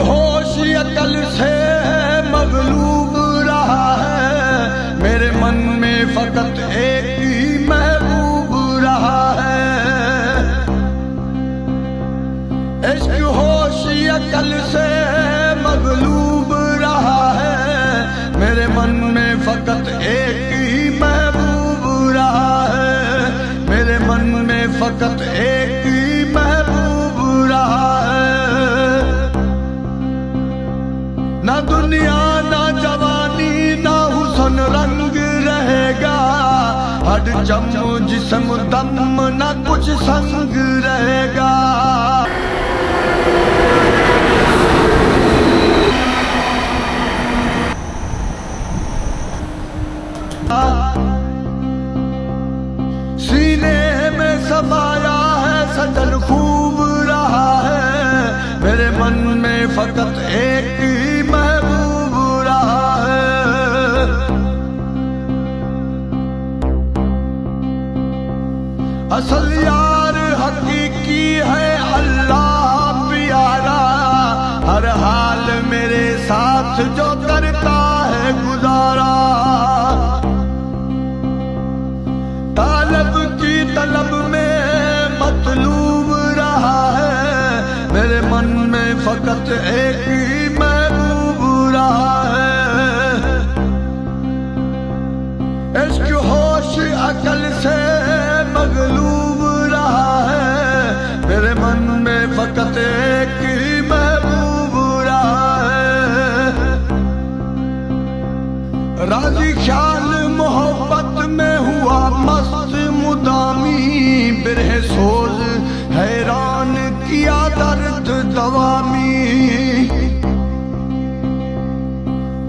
होश अकल से मगलूब रहा है, मेरे मन में फकत एक ही महबूब रहा है। इश्क होश अकल से मगलूब रहा है, मेरे मन में फकत एक ही महबूब रहा है, मेरे मन में फकत एक ही महबूब रहा है। ना दुनिया ना जवानी ना हुस्न रंग रहेगा, हड चम जिस्म दम ना कुछ संग रहेगा। सीने में समाया है सजन खूब रहा है, मेरे मन में फकत एक ही महबूब रहा है। असल यार हकीकी है अल्लाह प्यारा, हर हाल मेरे साथ जो करता है गुजारा। तालब की तलब में मतलूब रहा है, मेरे मन में फकत एक ही महबूब रहा है। इश्क होश अकल से मगलूब रहा है, मेरे मन में फकत एक ही महबूब रहा है। राजी ख्याल मोहब्बत में हुआ मस्त मुदामी, बिरह सोज हैरान किया दर्द दवामी।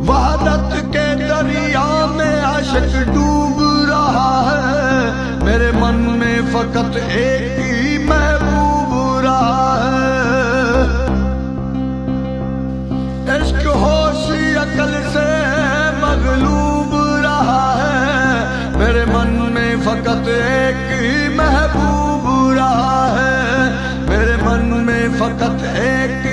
वहदत के दरिया में आशिक डूब रहा है, मेरे मन में फकत एक ही महबूब रहा है। इश्क होश अकल से मगलूब रहा है, मेरे मन में फकत एक ही महबूब रहा है, मेरे मन में फकत एक